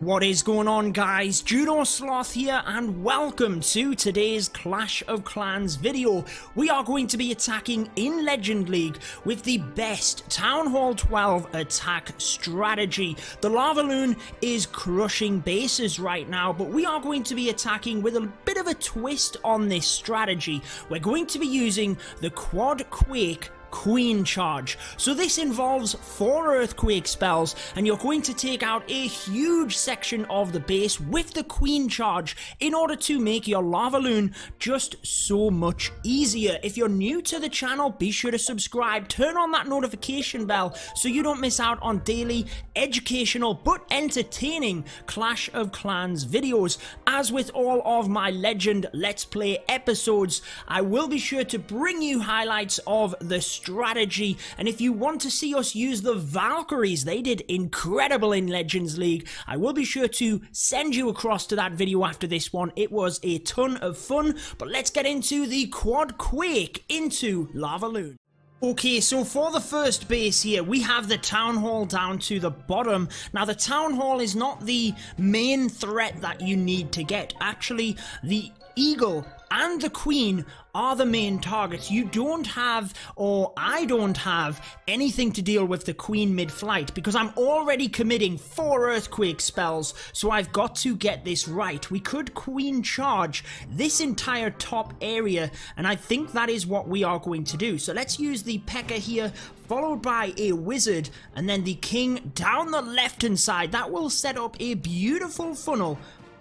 What is going on, guys? Judo Sloth here, and welcome to today's Clash of Clans video. We are going to be attacking in Legend League with the best Town Hall 12 attack strategy. The LavaLoon is crushing bases right now, but we are going to be attacking with a bit of a twist on this strategy. We're going to be using the Quad Quake Queen Charge. So this involves 4 Earthquake spells, and you're going to take out a huge section of the base with the Queen Charge in order to make your LavaLoon just so much easier. If you're new to the channel, be sure to subscribe, turn on that notification bell so you don't miss out on daily educational but entertaining Clash of Clans videos. As with all of my Legend Let's Play episodes, I will be sure to bring you highlights of the strategy, and if you want to see us use the Valkyries, they did incredible in Legends League, I will be sure to send you across to that video after this one. It was a ton of fun, but let's get into the Quad Quake into LavaLoon. Okay, so for the first base here, we have the Town Hall down to the bottom. Now, the Town Hall is not the main threat that you need to get. Actually, the Eagle and the Queen are the main targets. You don't have, or I don't have, anything to deal with the Queen mid-flight because I'm already committing 4 Earthquake spells, so I've got to get this right. We could Queen Charge this entire top area, and I think that is what we are going to do. So let's use the P.E.K.K.A here, followed by a Wizard, and then the King down the left-hand side. That will set up a beautiful funnel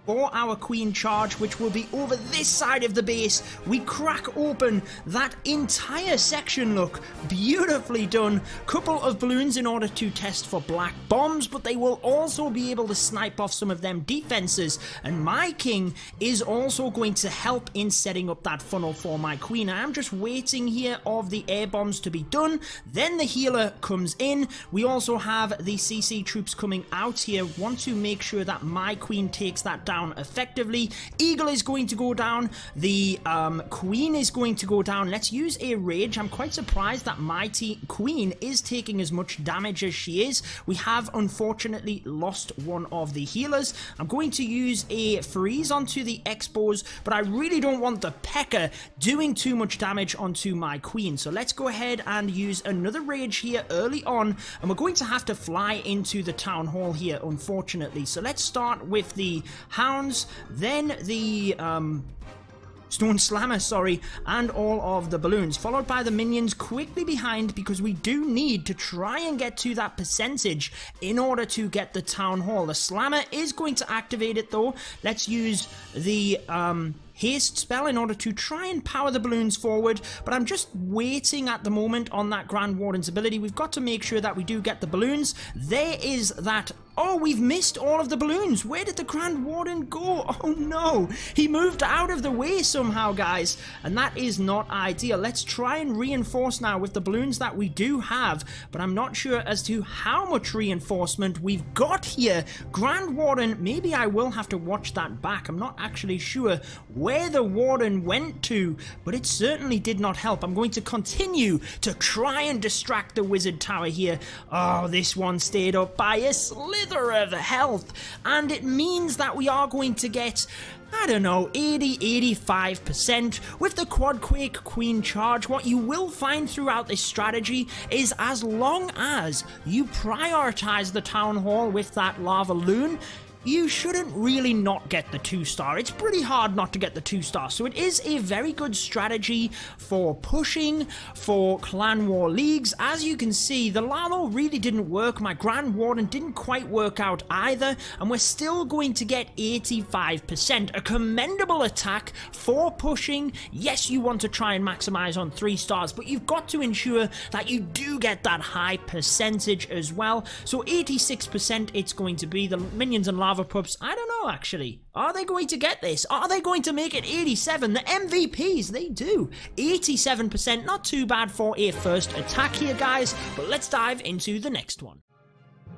for our Queen Charge, which will be over this side of the base. We crack open that entire section. Look, beautifully done. Couple of balloons in order to test for black bombs, but they will also be able to snipe off some of them defenses, and my King is also going to help in setting up that funnel for my Queen. I am just waiting here of the air bombs to be done, then the healer comes in. We also have the CC troops coming out here. Want to make sure that my Queen takes that down effectively. Eagle is going to go down. The Queen is going to go down. Let's use a Rage. I'm quite surprised that my Queen is taking as much damage as she is. We have unfortunately lost one of the healers. I'm going to use a Freeze onto the Expos, but I really don't want the P.E.K.K.A doing too much damage onto my Queen. So let's go ahead and use another Rage here early on, and we're going to have to fly into the Town Hall here, unfortunately. So let's start with the Hounds, then the Stone Slammer, sorry, and all of the balloons, followed by the minions quickly behind, because we do need to try and get to that percentage in order to get the Town Hall. The Slammer is going to activate it though. Let's use the haste spell in order to try and power the balloons forward, but I'm just waiting at the moment on that Grand Warden's ability. We've got to make sure that we do get the balloons. There is that. Oh, we've missed all of the balloons. Where did the Grand Warden go? Oh no, he moved out of the way somehow, guys, and that is not ideal. Let's try and reinforce now with the balloons that we do have, but I'm not sure as to how much reinforcement we've got here. Grand Warden, maybe I will have to watch that back. I'm not actually sure where the Warden went to, but it certainly did not help. I'm going to continue to try and distract the Wizard Tower here. Oh, this one stayed up by a slither of health, and it means that we are going to get, I don't know, 80-85% with the Quad Quake Queen Charge. What you will find throughout this strategy is as long as you prioritize the Town Hall with that LavaLoon, you shouldn't really not get the 2-star. It's pretty hard not to get the 2-star, so it is a very good strategy for pushing for Clan War Leagues. As you can see, the Lalo really didn't work. My Grand Warden didn't quite work out either, and we're still going to get 85%. A commendable attack for pushing. Yes, you want to try and maximize on 3 stars, but you've got to ensure that you do get that high percentage as well. So 86% it's going to be. The minions and Lava Pups, I don't know actually. Are they going to get this? Are they going to make it 87? The MVPs, they do. 87%, not too bad for a first attack here, guys, but let's dive into the next one.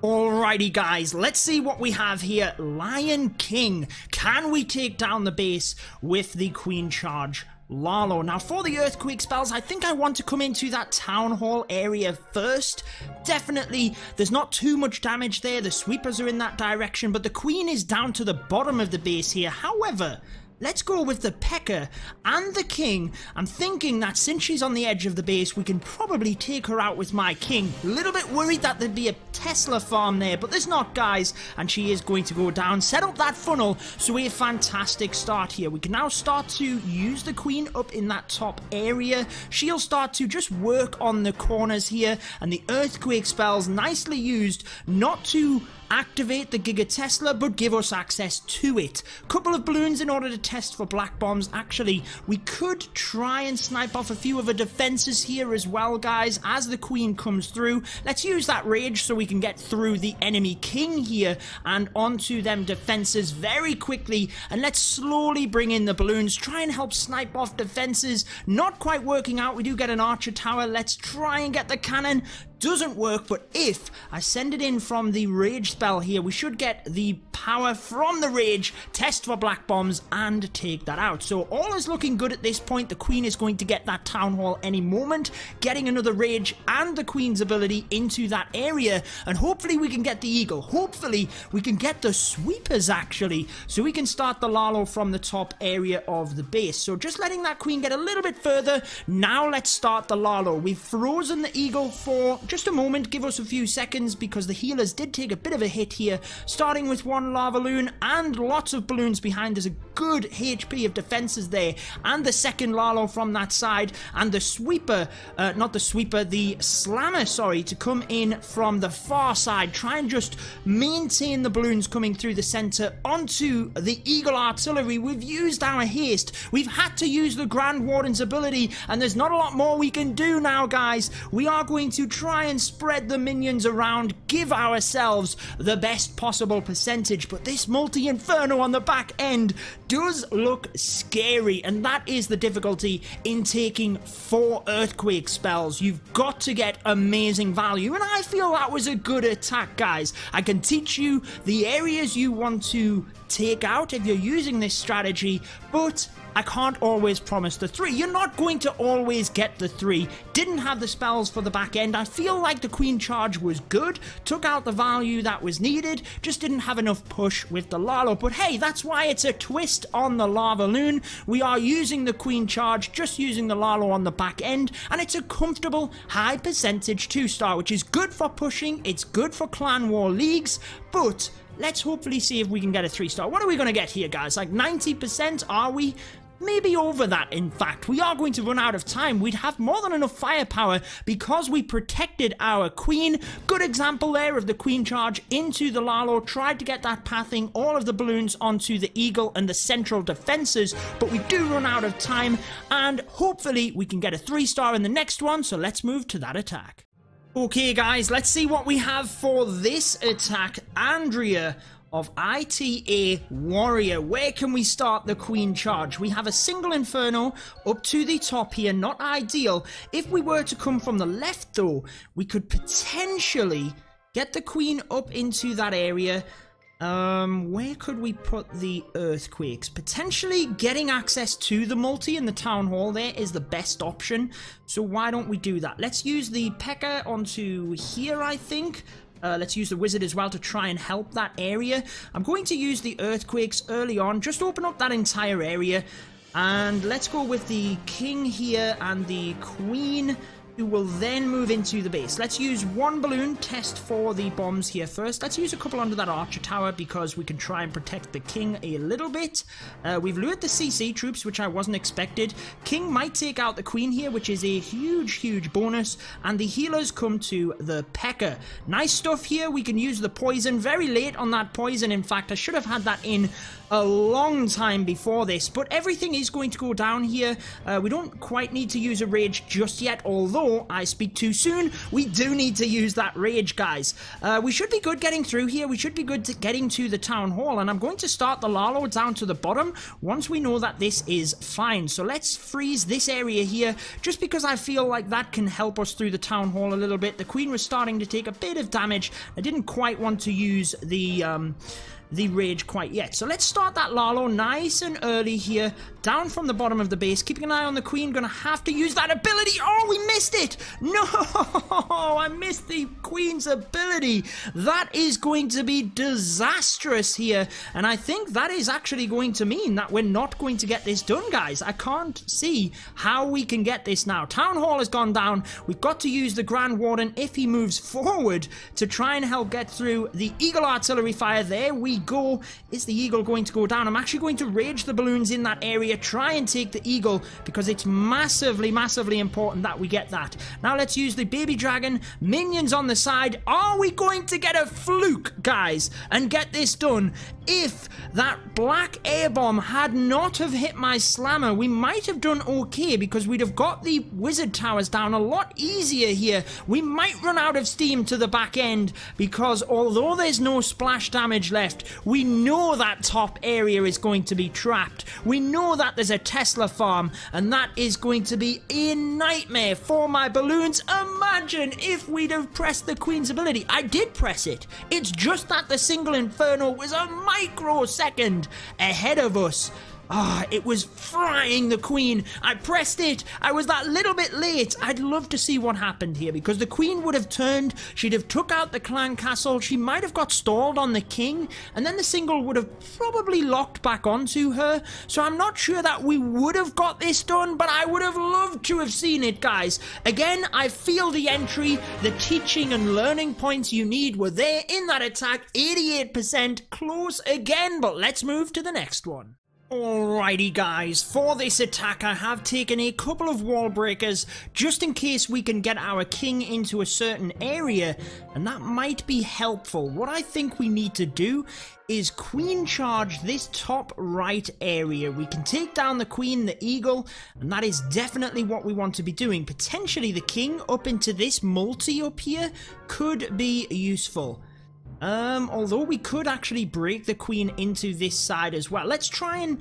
Alrighty guys, let's see what we have here. Lion King. Can we take down the base with the Queen Charge? Lalo. Now for the earthquake spells, I think I want to come into that town hall area first. Definitely, there's not too much damage there. The sweepers are in that direction, but the queen is down to the bottom of the base here. However, let's go with the P.E.K.K.A. and the king. I'm thinking that since she's on the edge of the base, we can probably take her out with my king. A little bit worried that there'd be a Tesla farm there, but there's not, guys. And she is going to go down, set up that funnel. So we have a fantastic start here. We can now start to use the queen up in that top area. She'll start to just work on the corners here. And the earthquake spells, nicely used, not to activate the Giga Tesla, but give us access to it. Couple of balloons in order to test for black bombs. Actually, we could try and snipe off a few of the defenses here as well, guys, as the queen comes through. Let's use that rage so we can get through the enemy king here and onto them defenses very quickly. And let's slowly bring in the balloons, try and help snipe off defenses. Not quite working out. We do get an archer tower. Let's try and get the cannon. Doesn't work, but if I send it in from the rage spell here, we should get the power from the rage, test for black bombs, and take that out. So all is looking good at this point. The queen is going to get that town hall any moment, getting another rage and the queen's ability into that area, and hopefully we can get the eagle. Hopefully we can get the sweepers, actually, so we can start the Lalo from the top area of the base. So just letting that queen get a little bit further. Now let's start the Lalo. We've frozen the eagle for just a moment, give us a few seconds, because the healers did take a bit of a hit here, starting with one LavaLoon and lots of balloons behind. There's a good HP of defenses there, and the second Lalo from that side, and the sweeper, the slammer, sorry, to come in from the far side, try and just maintain the balloons coming through the center onto the eagle artillery. We've used our haste, we've had to use the Grand Warden's ability, and there's not a lot more we can do now, guys. We are going to try and spread the minions around, give ourselves the best possible percentage, but this multi-inferno on the back end does look scary, and that is the difficulty in taking 4 earthquake spells. You've got to get amazing value, and I feel that was a good attack, guys. I can teach you the areas you want to take out if you're using this strategy, but I can't always promise the 3. You're not going to always get the 3. Didn't have the spells for the back end. I feel like the queen charge was good, took out the value that was needed, just didn't have enough push with the Lalo. But hey, that's why it's a twist on the LavaLoon. We are using the queen charge, just using the Lalo on the back end, and it's a comfortable high percentage 2-star, which is good for pushing, it's good for clan war leagues, but let's hopefully see if we can get a 3-star. What are we going to get here, guys? Like 90%, are we? Maybe over that, in fact. We are going to run out of time. We'd have more than enough firepower because we protected our queen. Good example there of the queen charge into the Lalo. Tried to get that pathing, all of the balloons onto the eagle and the central defenses, but we do run out of time, and hopefully we can get a 3-star in the next one, so let's move to that attack. Okay, guys, let's see what we have for this attack. Andrea of ITA Warrior. Where can we start the queen charge? We have a single inferno up to the top here, not ideal. If we were to come from the left though, we could potentially get the queen up into that area. Where could we put the earthquakes? Potentially getting access to the multi in the town hall there is the best option. So why don't we do that? Let's use the P.E.K.K.A. onto here, I think. Let's use the wizard as well to try and help that area. I'm going to use the earthquakes early on, just open up that entire area. And let's go with the king here and the queen, who will then move into the base. Let's use one balloon test for the bombs here first. Let's use a couple under that archer tower because we can try and protect the king a little bit. We've lured the CC troops, which I wasn't expected. King might take out the queen here, which is a huge bonus. And the healers come to the P.E.K.K.A. Nice stuff here. We can use the poison very late on that poison. In fact, I should have had that in a long time before this, but everything is going to go down here. We don't quite need to use a rage just yet, although I speak too soon. We do need to use that rage, guys. We should be good getting through here. We should be good to getting to the town hall, and I'm going to start the Lalo down to the bottom once we know that this is fine. So let's freeze this area here, just because I feel like that can help us through the town hall a little bit. The queen was starting to take a bit of damage. I didn't quite want to use the the rage quite yet. So let's start that Lalo nice and early here, down from the bottom of the base, keeping an eye on the queen. Gonna have to use that ability. Oh, we missed it. No, I missed the queen's ability. That is going to be disastrous here, and I think that is actually going to mean that we're not going to get this done, guys. I can't see how we can get this now. Town Hall has gone down. We've got to use the Grand Warden if he moves forward to try and help get through the Eagle artillery fire. There we go. Is the Eagle going to go down? I'm actually going to rage the balloons in that area, try and take the Eagle, because it's massively important that we get that. Now let's use the baby dragon. Minions on the side. Are we going to get a fluke, guys, and get this done? If that black air bomb had not have hit my slammer, we might have done okay, because we'd have got the wizard towers down a lot easier here. We might run out of steam to the back end, because although there's no splash damage left, we know that top area is going to be trapped. We know that there's a Tesla farm, and that is going to be a nightmare for my balloons. Imagine if we'd have pressed the queen's ability. I did press it. It's just that the single inferno was a microsecond ahead of us. It was frying the queen. I pressed it. I was that little bit late. I'd love to see what happened here, because the queen would have turned. She'd have took out the clan castle. She might have got stalled on the king, and then the single would have probably locked back onto her. So I'm not sure that we would have got this done, but I would have loved to have seen it, guys. Again, I feel the entry, the teaching and learning points you need were there in that attack. 88% close again, but let's move to the next one. Alrighty guys, for this attack I have taken a couple of wall breakers just in case we can get our king into a certain area, and that might be helpful. What I think we need to do is queen charge this top right area. We can take down the queen, the eagle, and that is definitely what we want to be doing. Potentially the king up into this multi up here could be useful. Although we could actually break the queen into this side as well. Let's try and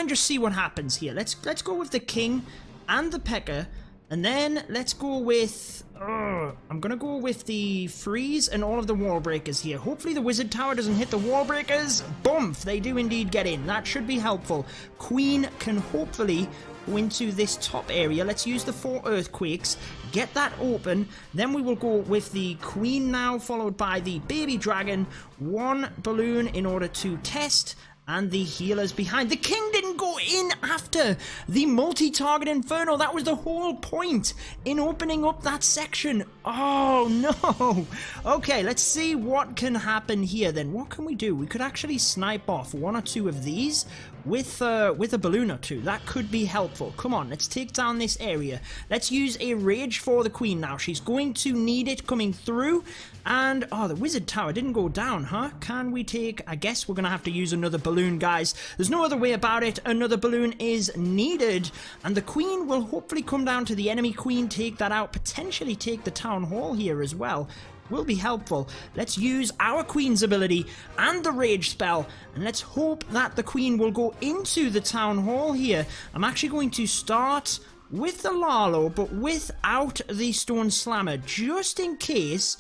just see what happens here. Let's go with the king and the pecker, and then let's go with I'm gonna go with the freeze and all of the wall breakers here. Hopefully the wizard tower doesn't hit the wall breakers. Boom! They do indeed get in. That should be helpful. Queen can hopefully go into this top area. Let's use the 4 earthquakes, get that open, then we will go with the queen now, followed by the baby dragon, 1 balloon in order to test, and the healers behind. The king didn't go in after the multi-target inferno. That was the whole point in opening up that section. Oh no. Okay, let's see what can happen here then. What can we do? We could actually snipe off 1 or 2 of these with a balloon or 2. That could be helpful. Come on, let's take down this area. Let's use a rage for the queen now. She's going to need it coming through. And the wizard tower didn't go down, huh? Can we take... I guess we're gonna have to use another balloon, guys. There's no other way about it. Another balloon is needed, and the queen will hopefully come down to the enemy queen, take that out, potentially take the town hall here as well. Will be helpful. Let's use our queen's ability and the rage spell, and let's hope that the queen will go into the town hall here. I'm actually going to start with the Lalo, but without the stone slammer, just in case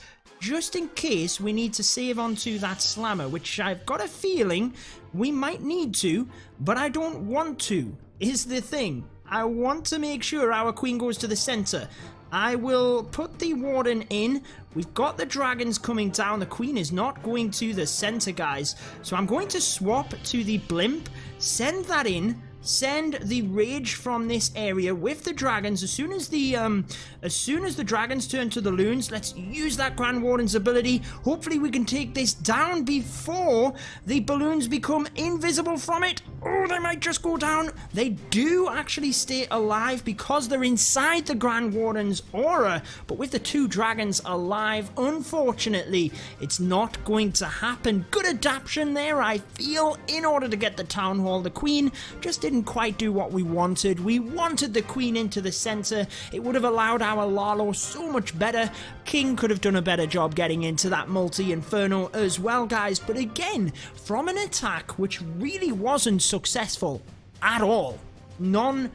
we need to save onto that slammer, which I've got a feeling we might need to, but I don't want to, is the thing. I want to make sure our queen goes to the center. I will put the warden in. We've got the dragons coming down. The queen is not going to the center, guys. So I'm going to swap to the blimp, send that in, send the rage from this area with the dragons. As soon as the dragons turn to the loons, let's use that Grand Warden's ability. Hopefully we can take this down before the balloons become invisible from it. Oh, they might just go down. They do actually stay alive because they're inside the Grand Warden's aura, but with the 2 dragons alive, unfortunately, it's not going to happen. Good adaptation there, I feel, in order to get the town hall. The queen just didn't quite do what we wanted. We wanted the queen into the center. It would have allowed our Lalo so much better. King could have done a better job getting into that multi-inferno as well, guys. But again, from an attack which really wasn't successful at all. None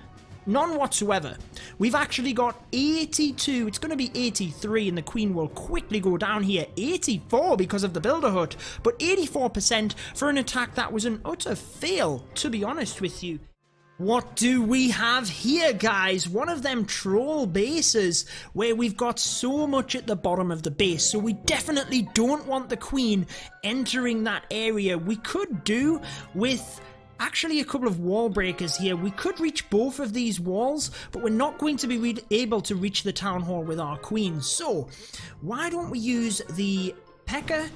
None whatsoever. We've actually got 82. It's going to be 83 and the queen will quickly go down here. 84 because of the builder hut, but 84% for an attack that was an utter fail, to be honest with you. What do we have here, guys? One of them troll bases where we've got so much at the bottom of the base, so we definitely don't want the queen entering that area. We could do with actually a couple of wall breakers here. We could reach both of these walls, but we're not going to be able to reach the town hall with our queen. So why don't we use the P.E.K.K.A.,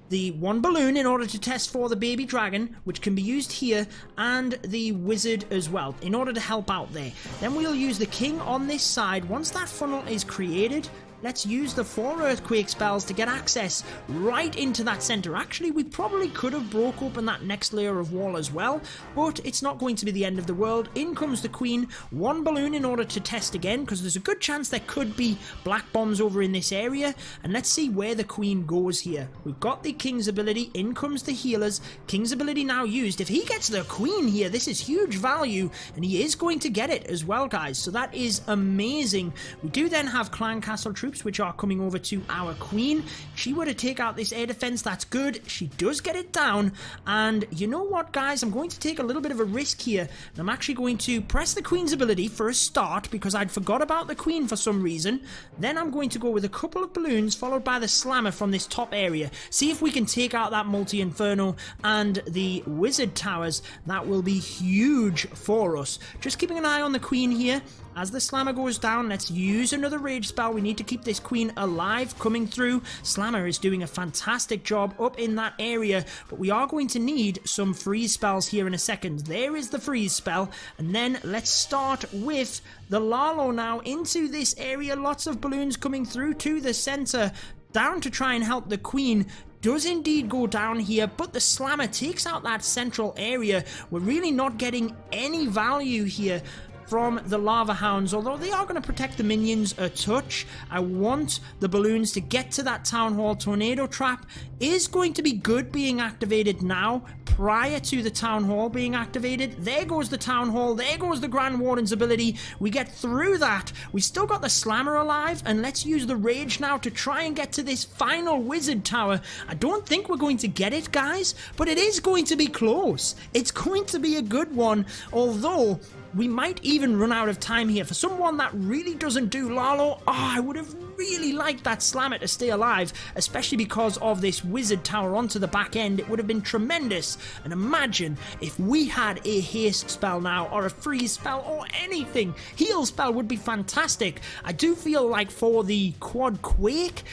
the one balloon in order to test for the baby dragon, which can be used here, and the wizard as well in order to help out there. Then we'll use the king on this side. Once that funnel is created, let's use the 4 earthquake spells to get access right into that center. Actually, we probably could have broke open that next layer of wall as well, but it's not going to be the end of the world. In comes the queen, 1 balloon in order to test again, because there's a good chance there could be black bombs over in this area. And let's see where the queen goes here. We've got the king's ability, in comes the healers. King's ability now used. If he gets the queen here, this is huge value, and he is going to get it as well, guys. So that is amazing. We do then have clan castle troops which are coming over to our queen. She were to take out this air defense, that's good. She does get it down, and you know what, guys, I'm going to take a little bit of a risk here, and I'm actually going to press the queen's ability for a start because I'd forgot about the queen for some reason. Then I'm going to go with a couple of balloons followed by the slammer from this top area. See if we can take out that multi-inferno and the wizard towers. That will be huge for us. Just keeping an eye on the queen here. As the slammer goes down, let's use another rage spell. We need to keep this queen alive coming through. Slammer is doing a fantastic job up in that area, but we are going to need some freeze spells here in a second. There is the freeze spell, and then let's start with the Lalo now into this area. Lots of balloons coming through to the center, down to try and help the queen. Does indeed go down here, but the slammer takes out that central area. We're really not getting any value here from the lava hounds, although they are going to protect the minions a touch. I want the balloons to get to that town hall. Tornado trap is going to be good being activated now prior to the town hall being activated. There goes the town hall, there goes the Grand Warden's ability. We get through that. We still got the slammer alive, and let's use the rage now to try and get to this final wizard tower. I don't think we're going to get it, guys, but it is going to be close. It's going to be a good one, although we might even run out of time here. For someone that really doesn't do Lalo, I would have really liked that slammer to stay alive, especially because of this wizard tower onto the back end. It would have been tremendous. And imagine if we had a haste spell now, or a freeze spell, or anything. Heal spell would be fantastic. I do feel like for the quad Quake,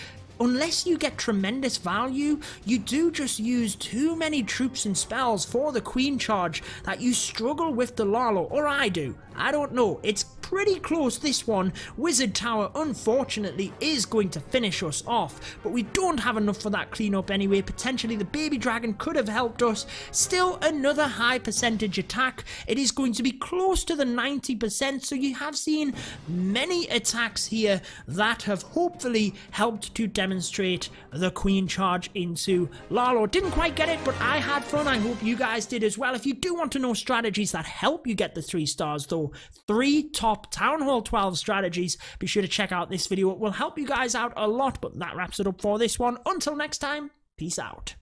unless you get tremendous value, you do just use too many troops and spells for the queen charge that you struggle with the Lalo, or I do. I don't know. It's pretty close, this one. Wizard Tower, unfortunately, is going to finish us off, but we don't have enough for that cleanup anyway. Potentially the baby dragon could have helped us. Still another high percentage attack. It is going to be close to the 90%, so you have seen many attacks here that have hopefully helped to demonstrate the queen charge into Lalo. Didn't quite get it, but I had fun. I hope you guys did as well. If you do want to know strategies that help you get the 3 stars though, 3 top Town Hall 12 strategies, be sure to check out this video. It will help you guys out a lot, but that wraps it up for this one. Until next time, peace out.